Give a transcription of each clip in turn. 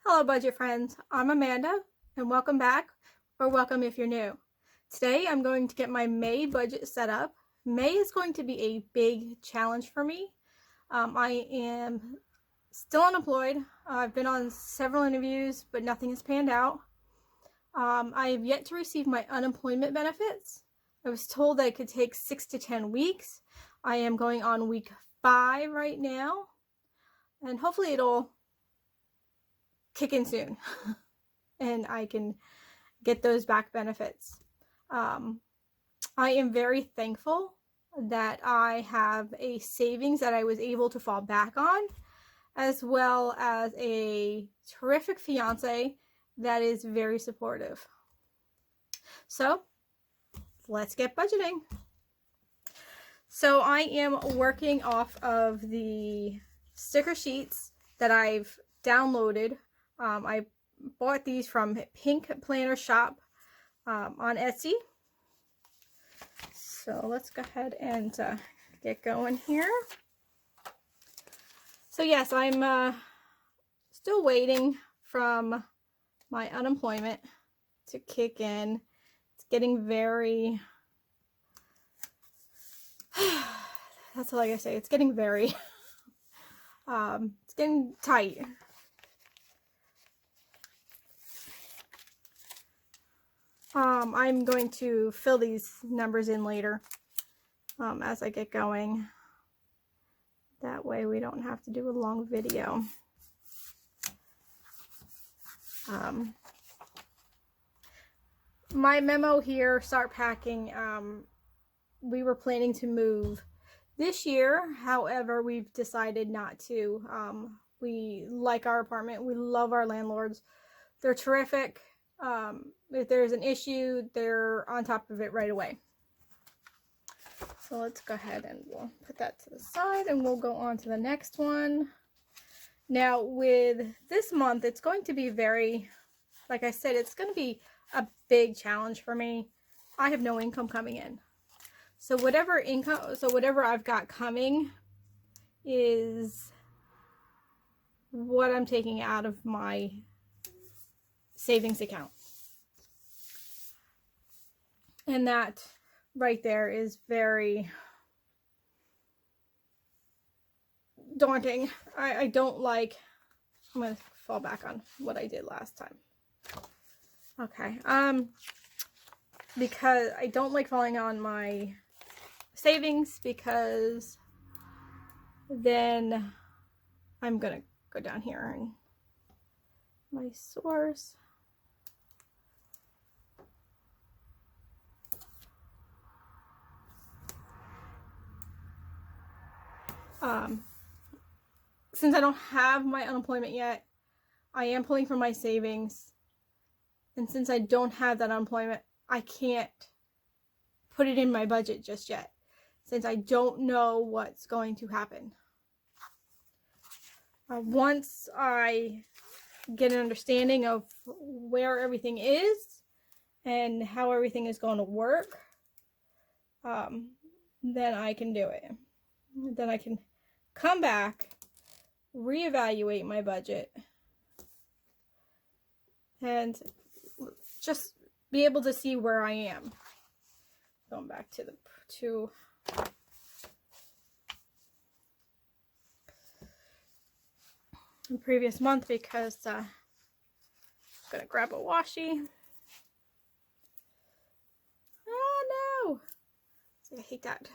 Hello budget friends, I'm Amanda and welcome back, or welcome if you're new. Today I'm going to get my May budget set up. May is going to be a big challenge for me. I am still unemployed. I've been on several interviews but nothing has panned out. I have yet to receive my unemployment benefits. I was told that it could take 6 to 10 weeks. I am going on week 5 right now and hopefully it'll kick in soon and I can get those back benefits. I am very thankful that I have a savings that I was able to fall back on, as well as a terrific fiance that is very supportive. So let's get budgeting. So I am working off of the sticker sheets that I've downloaded. I bought these from Pink Planner Shop on Etsy. So let's go ahead and get going here. So yes, I'm still waiting from my unemployment to kick in. It's getting very, that's all I gotta say, it's getting very, it's getting tight. I'm going to fill these numbers in later as I get going. That way we don't have to do a long video. My memo here, start packing, we were planning to move this year. However, we've decided not to. We like our apartment. We love our landlords. They're terrific. If there's an issue, they're on top of it right away. So let's go ahead and we'll put that to the side and we'll go on to the next one. Now with this month, it's going to be very, like I said, it's going to be a big challenge for me. I have no income coming in. So whatever I've got coming is what I'm taking out of my savings account. And that right there is very daunting. I don't like, I'm going to fall back on what I did last time. Okay. Because I don't like falling on my savings, because then I'm going to go down here and my source. Since I don't have my unemployment yet, I am pulling from my savings. And since I don't have that unemployment, I can't put it in my budget just yet, since I don't know what's going to happen. Once I get an understanding of where everything is and how everything is going to work, then I can do it. Then I can come back, reevaluate my budget, and just be able to see where I am. Going back to the previous month, because I'm gonna grab a washi. Oh no! See, I hate that.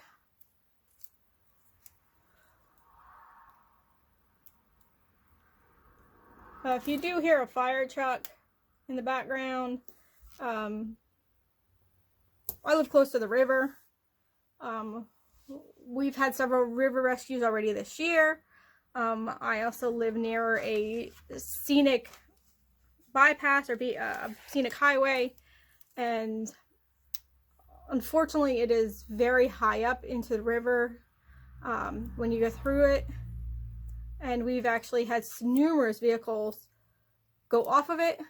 If you do hear a fire truck in the background, I live close to the river. We've had several river rescues already this year. I also live near a scenic bypass, or a scenic highway, and unfortunately it is very high up into the river when you go through it, and we've actually had numerous vehicles go off of it.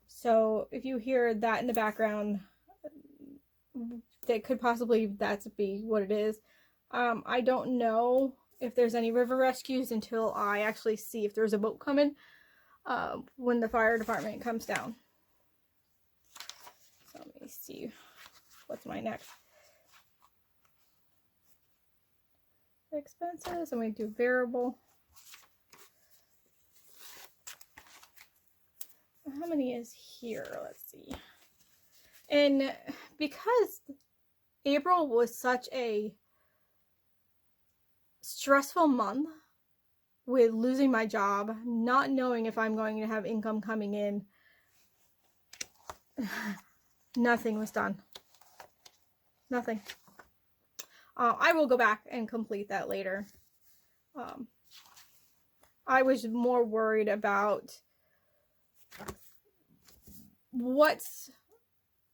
So if you hear that in the background, that could possibly be what it is. I don't know if there's any river rescues until I actually see if there's a boat coming when the fire department comes down. So let me see what's my next expenses. I'm going to do variable. How many is here? Let's see. And because April was such a stressful month with losing my job, not knowing if I'm going to have income coming in, nothing was done. Nothing. I will go back and complete that later. I was more worried about what's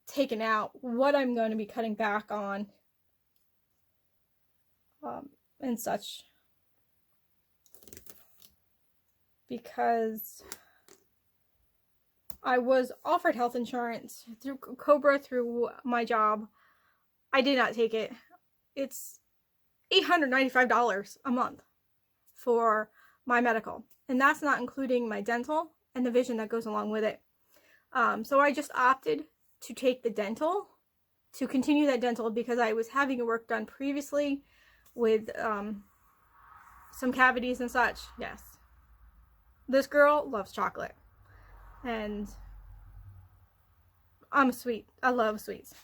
taken out, what I'm going to be cutting back on, and such. Because I was offered health insurance through Cobra through my job. I did not take it. It's $895 a month for my medical. And that's not including my dental and the vision that goes along with it. So I just opted to take the dental, to continue that dental, because I was having work done previously with some cavities and such. Yes. This girl loves chocolate. And I'm sweet. I love sweets.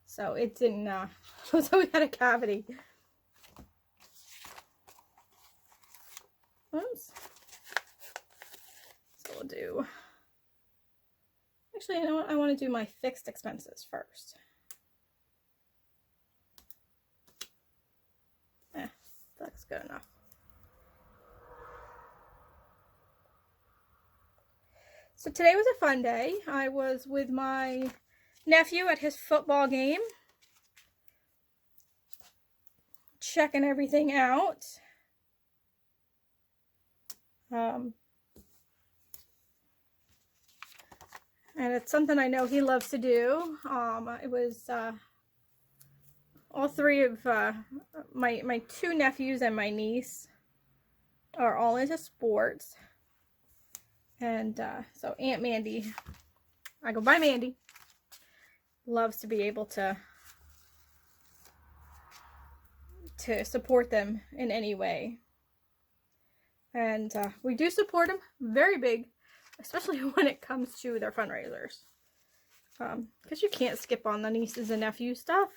So it didn't, so we had a cavity. Oops. So we'll do, actually, you know what? I want to do my fixed expenses first. That's good enough. So today was a fun day. I was with my nephew at his football game, checking everything out. And it's something I know he loves to do. It was all three of my two nephews and my niece are all into sports. And so Aunt Mandy, I go by Mandy, loves to be able to support them in any way. And we do support them very big, especially when it comes to their fundraisers. Because you can't skip on the nieces and nephews stuff.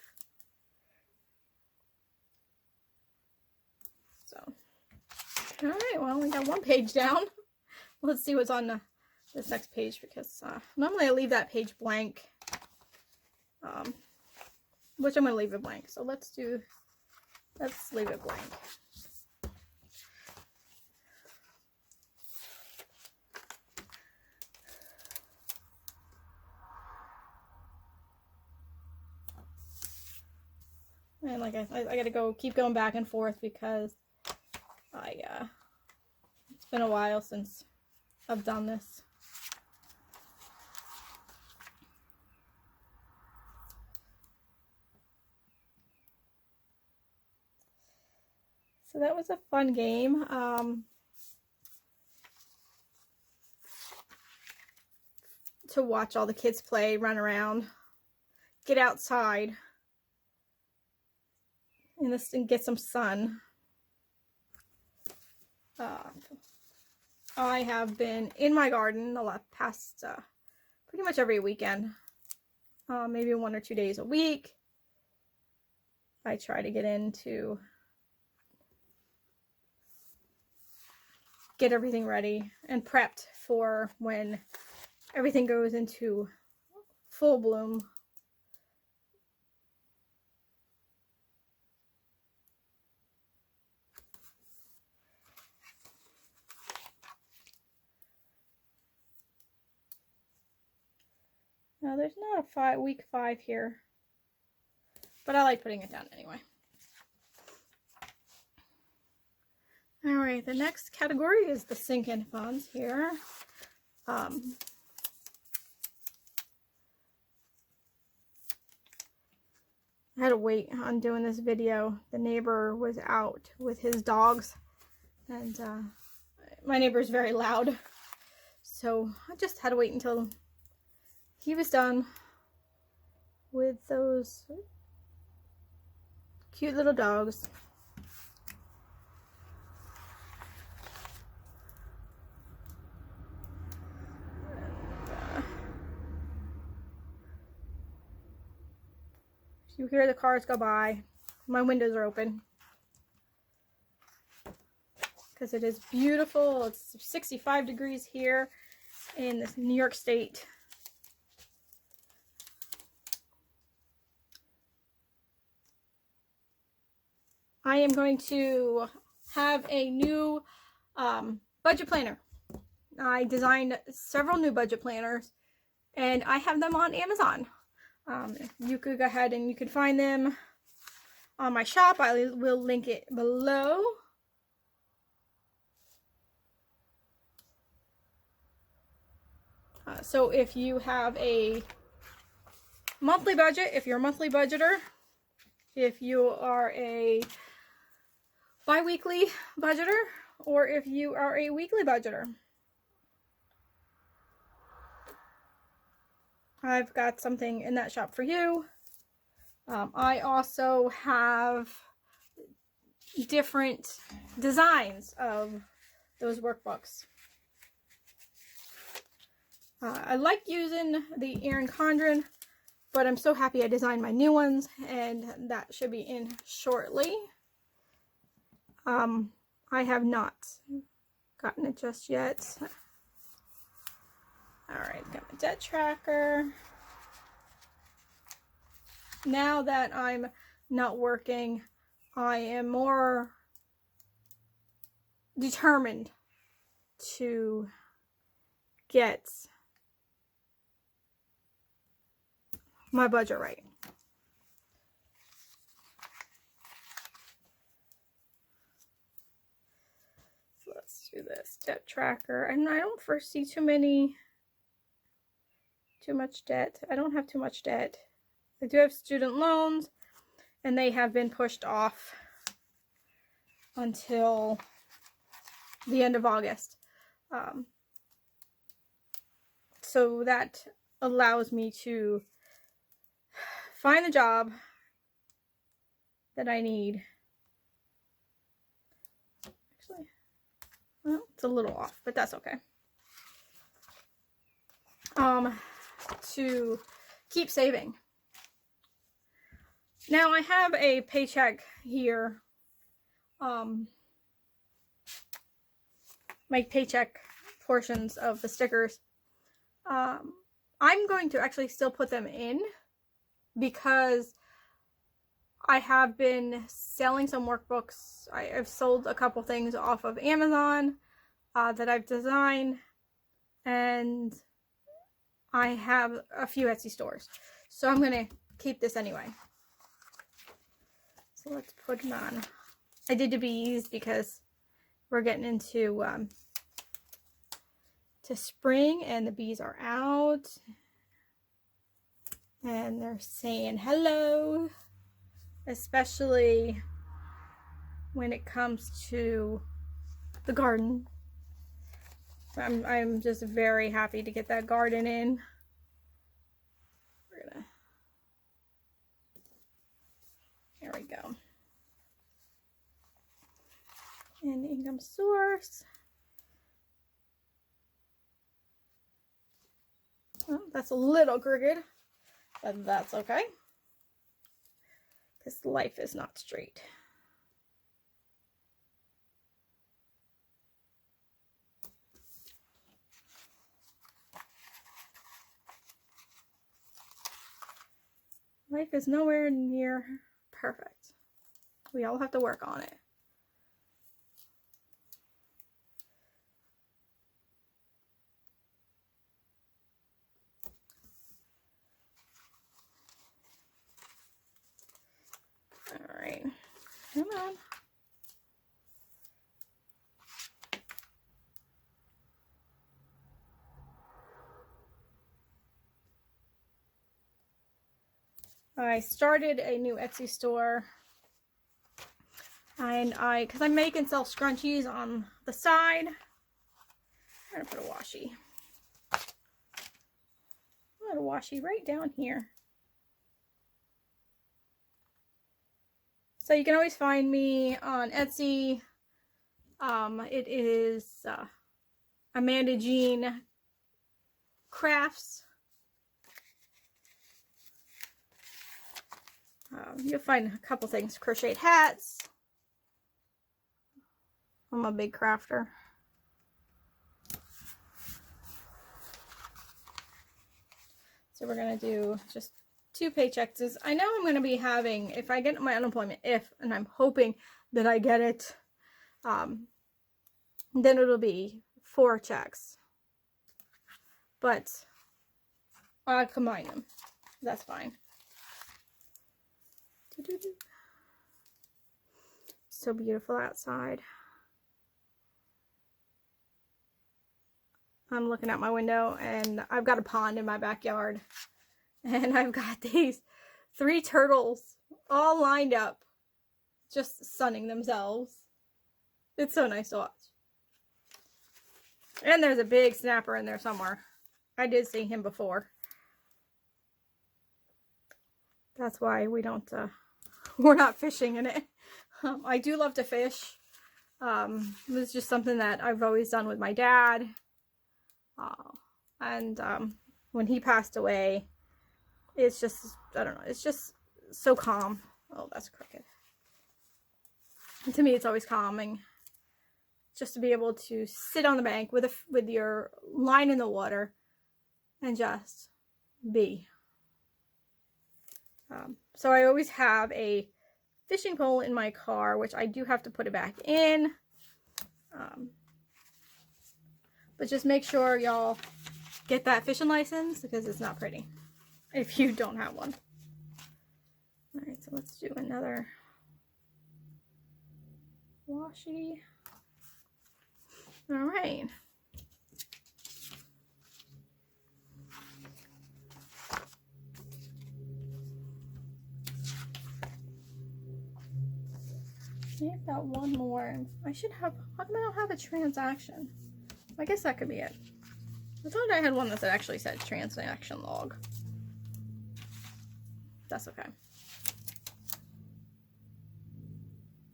So, alright, well, we got one page down. Let's see what's on this next page, because normally I leave that page blank, which I'm going to leave it blank. So let's leave it blank. And like I gotta keep going back and forth because it's been a while since I've done this. So that was a fun game. To watch all the kids play, run around, get outside, and get some sun. I have been in my garden the past pretty much every weekend, maybe 1 or 2 days a week. I try to get in to get everything ready and prepped for when everything goes into full bloom. Now, there's not a week 5 here, but I like putting it down anyway. Alright, the next category is the sink-in funds here. I had to wait on doing this video. The neighbor was out with his dogs, and my neighbor is very loud, so I just had to wait until he was done with those cute little dogs. You hear the cars go by. My windows are open because it is beautiful. It's 65 degrees here in this New York State. I am going to have a new budget planner. I designed several new budget planners, and I have them on Amazon. You could go ahead and you can find them on my shop. I will link it below. So if you have a monthly budget, if you're a monthly budgeter, if you are a bi-weekly budgeter, or if you are a weekly budgeter, I've got something in that shop for you. I also have different designs of those workbooks. I like using the Erin Condren, but I'm so happy I designed my new ones, and that should be in shortly. I have not gotten it just yet. Alright, got my debt tracker. Now that I'm not working, I am more determined to get my budget right. So let's do this debt tracker, and I don't foresee too much debt. I don't have too much debt. I do have student loans, and they have been pushed off until the end of August. So that allows me to find the job that I need. Actually, well, it's a little off, but that's okay. To keep saving. Now I have a paycheck here. My paycheck portions of the stickers. I'm going to actually still put them in because I have been selling some workbooks. I've sold a couple things off of Amazon that I've designed, and I have a few Etsy stores. So I'm going to keep this anyway. So let's put them on. I did the bees because we're getting into to spring, and the bees are out. And they're saying hello, especially when it comes to the garden. I'm just very happy to get that garden in. There we go. And income source. Oh, that's a little crooked, but that's okay, because life is not straight. Life is nowhere near perfect. We all have to work on it. All right, come on. I started a new Etsy store, and because I make and sell scrunchies on the side, I'm gonna put a washi. Put a washi right down here. So you can always find me on Etsy. It is Amanda Jean Crafts. You'll find a couple things. Crocheted hats. I'm a big crafter. So we're going to do just 2 paychecks. I know I'm going to be having, if I get my unemployment, and I'm hoping that I get it, then it'll be 4 checks. But I'll combine them. That's fine. So beautiful outside. I'm looking out my window and I've got a pond in my backyard. And I've got these 3 turtles all lined up, just sunning themselves. It's so nice to watch. And there's a big snapper in there somewhere. I did see him before. That's why we don't, we're not fishing in it. I do love to fish. It's just something that I've always done with my dad. And when he passed away, it's just, I don't know, it's just so calm. Oh, that's crooked. And to me, it's always calming. Just to be able to sit on the bank with your line in the water and just be. So I always have a fishing pole in my car, which I do have to put it back in. But just make sure y'all get that fishing license because it's not pretty if you don't have one. Alright, so let's do another washi. Alright. I've got one more. I should have, how come I don't have a transaction? I guess that could be it. I thought I had one that actually said transaction log. That's okay.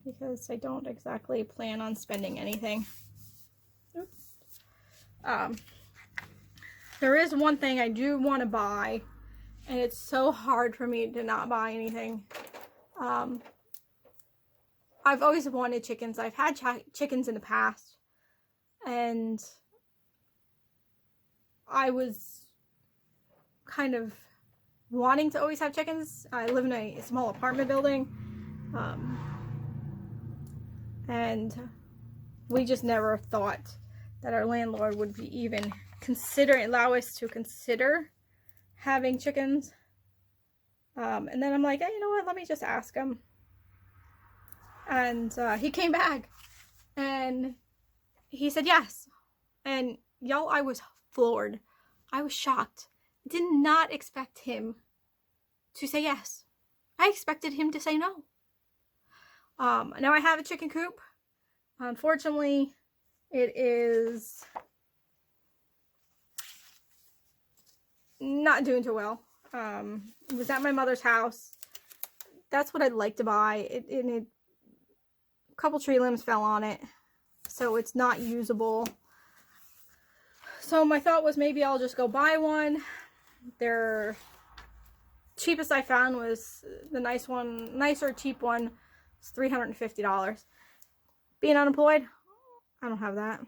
Because I don't exactly plan on spending anything. Oops. There is one thing I do want to buy, and it's so hard for me to not buy anything. I've always wanted chickens. I've had chickens in the past, and I was kind of wanting to always have chickens. I live in a small apartment building, and we just never thought that our landlord would be even allow us to consider having chickens. And then I'm like, hey, you know what? Let me just ask him. And he came back and he said yes. And y'all, I was floored. I was shocked. Did not expect him to say yes. I expected him to say no. Now I have a chicken coop. Unfortunately, it is not doing too well. It was at my mother's house. That's what I'd like to buy. A couple tree limbs fell on it, so it's not usable. So my thought was maybe I'll just go buy one. Their cheapest I found was the nicer cheap one was $350. Being unemployed, I don't have that.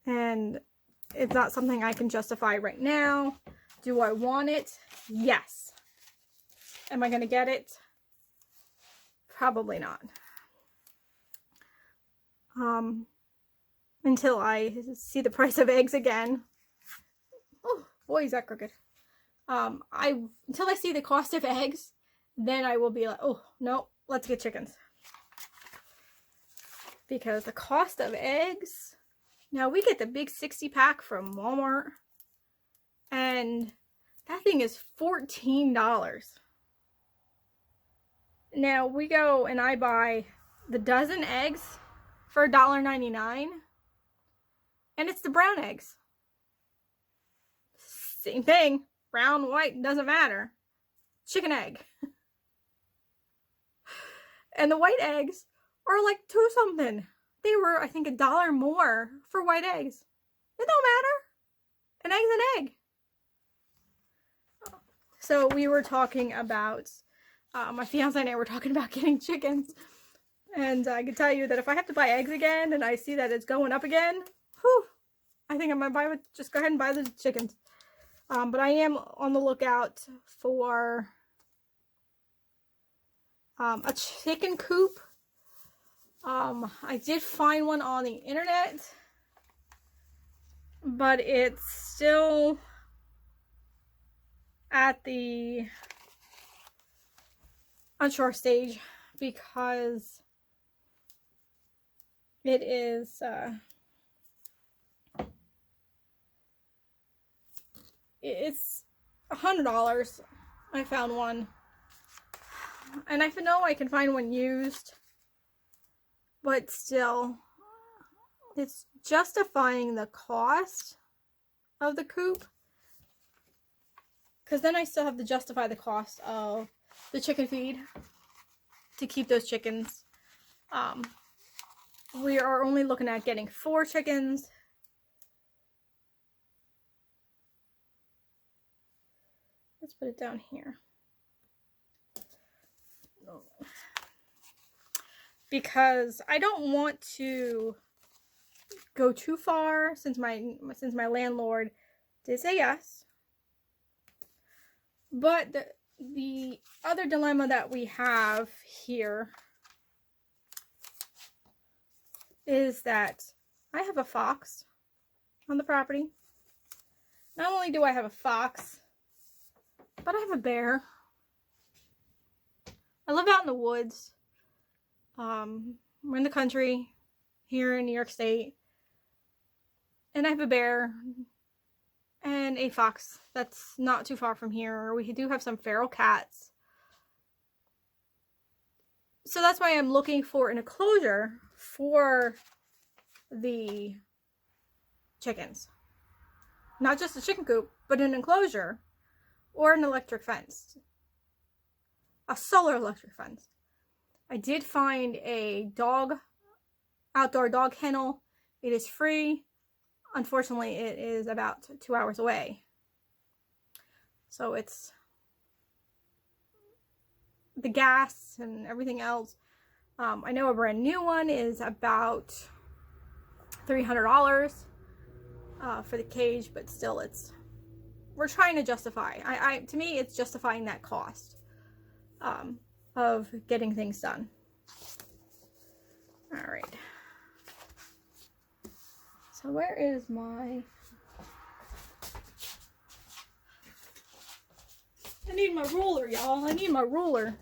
And it's not something I can justify right now. Do I want it? Yes. Am I going to get it? Probably not. Until I see the price of eggs again. Oh, boy, is that crooked. Until I see the cost of eggs, then I will be like, oh, no, let's get chickens. Because the cost of eggs, now we get the big 60 pack from Walmart, and That thing is $14. Now we go and I buy the dozen eggs for $1.99, and it's the brown eggs. Same thing, brown, white, doesn't matter. Chicken egg. And the white eggs are like $2 something. They were, I think, $1 more for white eggs. It don't matter. An egg's an egg. So we were talking about, my fiance and I were talking about getting chickens. And I can tell you that if I have to buy eggs again and I see that it's going up again, whew, I think I'm going to just go ahead and buy the chickens. But I am on the lookout for a chicken coop. I did find one on the internet, but it's still at the unsure stage because it is it's $100. I found one, and I know I can find one used, but still, it's justifying the cost of the coop, because then I still have to justify the cost of the chicken feed to keep those chickens. We are only looking at getting 4 chickens. Let's put it down here. Because I don't want to go too far, since my landlord did say yes. But the other dilemma that we have here is that I have a fox on the property. Not only do I have a fox, but I have a bear. I live out in the woods. We're in the country here in New York State. And I have a bear and a fox that's not too far from here. We do have some feral cats. So that's why I'm looking for an enclosure for the chickens. Not just a chicken coop, but an enclosure or an electric fence. A solar electric fence. I did find a outdoor dog kennel. It is free. Unfortunately, it is about 2 hours away. So it's the gas and everything else. I know a brand new one is about $300 for the cage, but still, we're trying to justify. To me, it's justifying that cost of getting things done. All right. So where is my... I need my ruler, y'all. I need my ruler.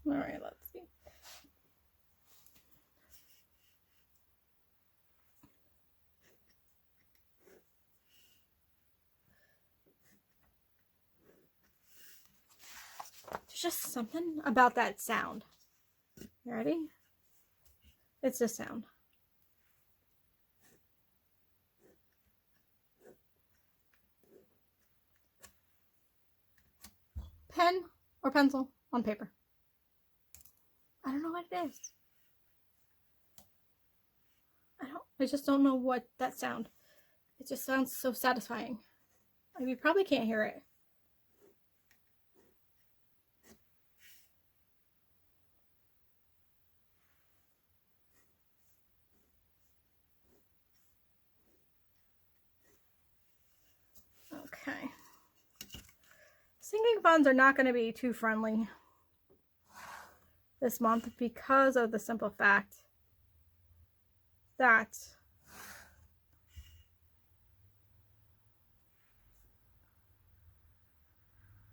All right, let's see. There's just something about that sound. You ready? It's this sound. Pen or pencil on paper. I don't know what it is. I just don't know what that sound. It just sounds so satisfying. Like, you probably can't hear it. Okay. Sinking funds are not going to be too friendly this month because of the simple fact that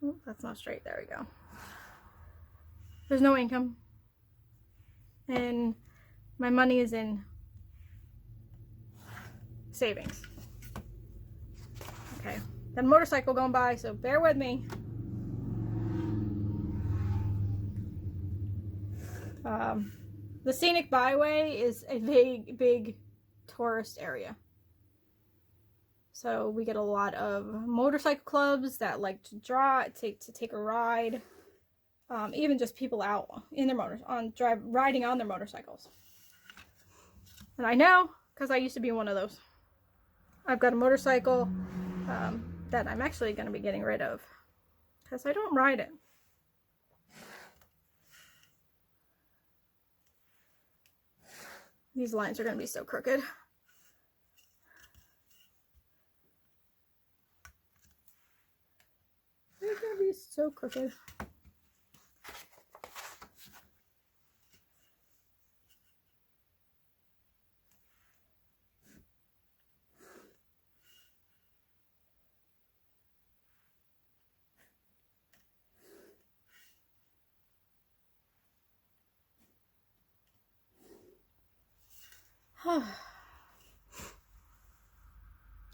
oh, that's not straight. There we go. There's no income, and my money is in savings. Okay, got a motorcycle going by, so bear with me. The scenic byway is a big tourist area. So we get a lot of motorcycle clubs that like to take a ride. Even just people out in their riding on their motorcycles. And I know, because I used to be one of those. I've got a motorcycle that I'm actually going to be getting rid of because I don't ride it. These lines are going to be so crooked. They're going to be so crooked.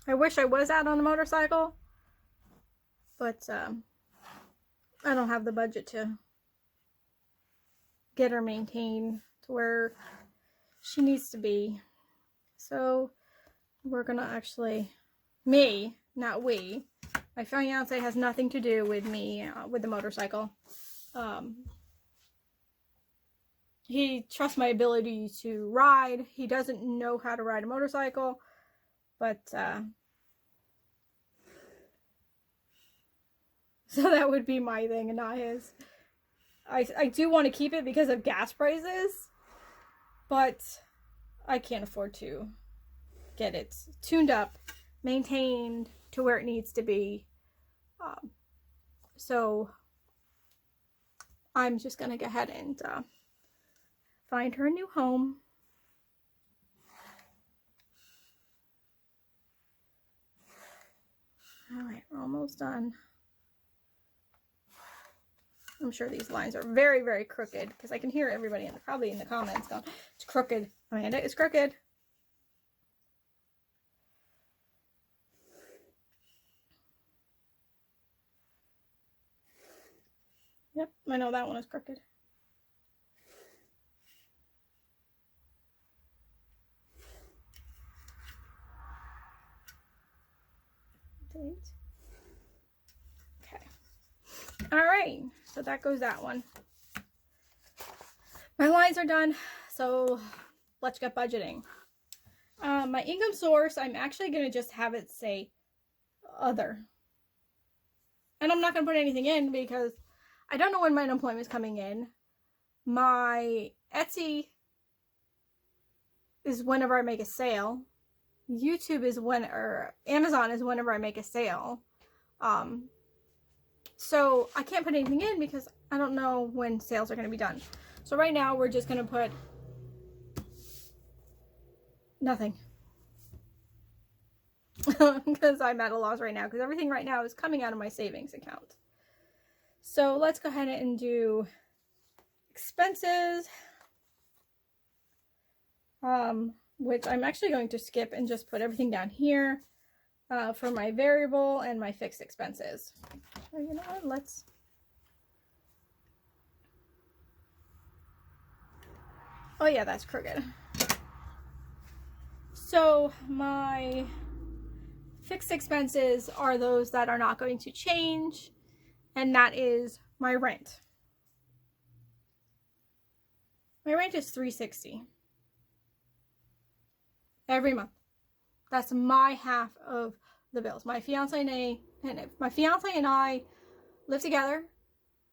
I wish I was out on a motorcycle, but I don't have the budget to get her maintained to where she needs to be. So we're gonna actually, me, not we. My fiance has nothing to do with me with the motorcycle. He trusts my ability to ride. He doesn't know how to ride a motorcycle, but so that would be my thing and not his. I do want to keep it because of gas prices, but I can't afford to get it tuned up, maintained to where it needs to be. So I'm just gonna go ahead and find her a new home. All right, we're almost done. I'm sure these lines are very crooked because I can hear everybody probably in the comments going, "It's crooked, Amanda. It's crooked." Yep, I know that one is crooked. Okay. All right, so that goes that one. My lines are done, so let's get budgeting. My income source, I'm actually going to just have it say other. And I'm not going to put anything in because I don't know when my unemployment is coming in. My Etsy is whenever I make a sale. YouTube is or Amazon is whenever I make a sale. So I can't put anything in because I don't know when sales are going to be done. So right now we're just going to put nothing. Because I'm at a loss right now because everything right now is coming out of my savings account. So let's go ahead and do expenses, which I'm actually going to skip and just put everything down here for my variable and my fixed expenses. So you know what, let's... Oh yeah, that's crooked. So my fixed expenses are those that are not going to change, and that is my rent. My rent is $360 every month. That's my half of the bills. My fiance and I live together,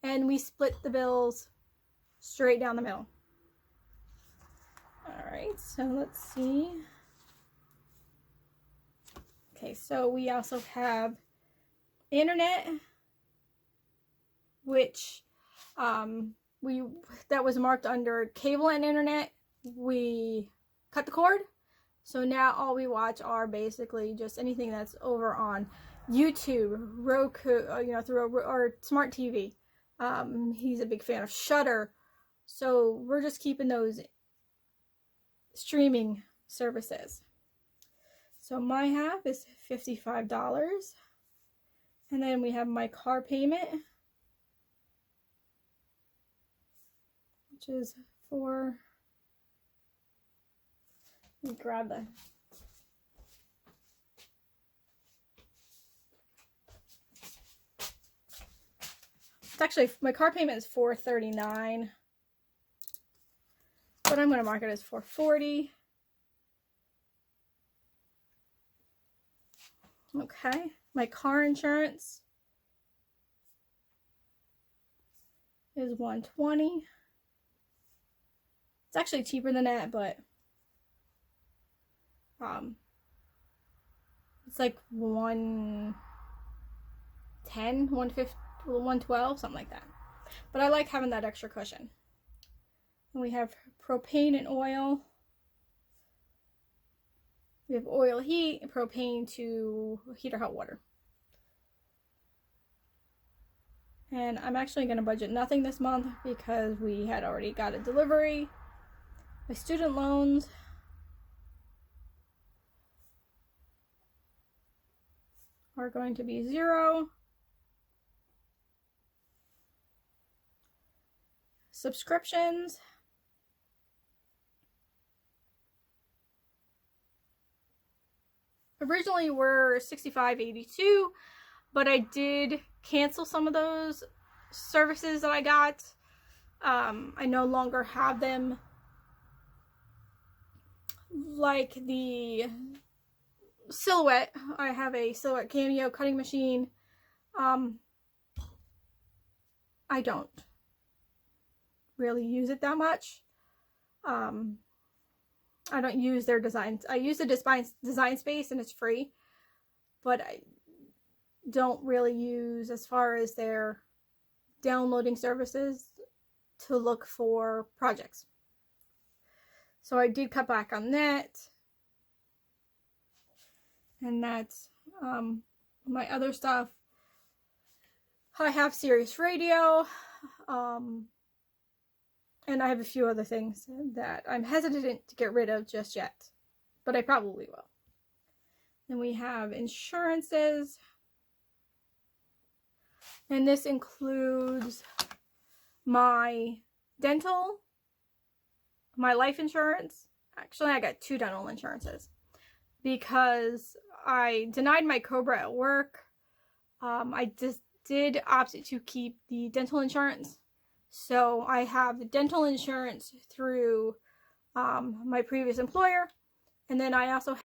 and we split the bills straight down the middle. All right, so let's see. Okay, so we also have internet, which that was marked under cable and internet, we cut the cord. So now all we watch are basically just anything that's over on YouTube, Roku, through our smart TV. He's a big fan of Shudder. So we're just keeping those streaming services. So my half is $55. And then we have my car payment, which is for, let me grab the, it's actually, my car payment is $439, but I'm going to mark it as $440. Okay, my car insurance is $120. It's actually cheaper than that, but it's like $110, $150, $112, something like that. But I like having that extra cushion. And we have propane and oil. We have oil heat, propane to heat or hot water. And I'm actually going to budget nothing this month because we had already got a delivery. My student loans are going to be $0. Subscriptions, originally were $65.82, but I did cancel some of those services that I got. I no longer have them, like the Silhouette. I have a Silhouette Cameo cutting machine. I don't really use it that much. I don't use their designs. I use the design space and it's free, but I don't really use as far as their downloading services to look for projects. So I did cut back on that. And that's my other stuff. I have Sirius Radio. And I have a few other things that I'm hesitant to get rid of just yet, but I probably will. Then we have insurances, and this includes my dental, my life insurance. Actually, I got 2 dental insurances because I denied my COBRA at work. I just did opt to keep the dental insurance. So I have dental insurance through my previous employer, and then I also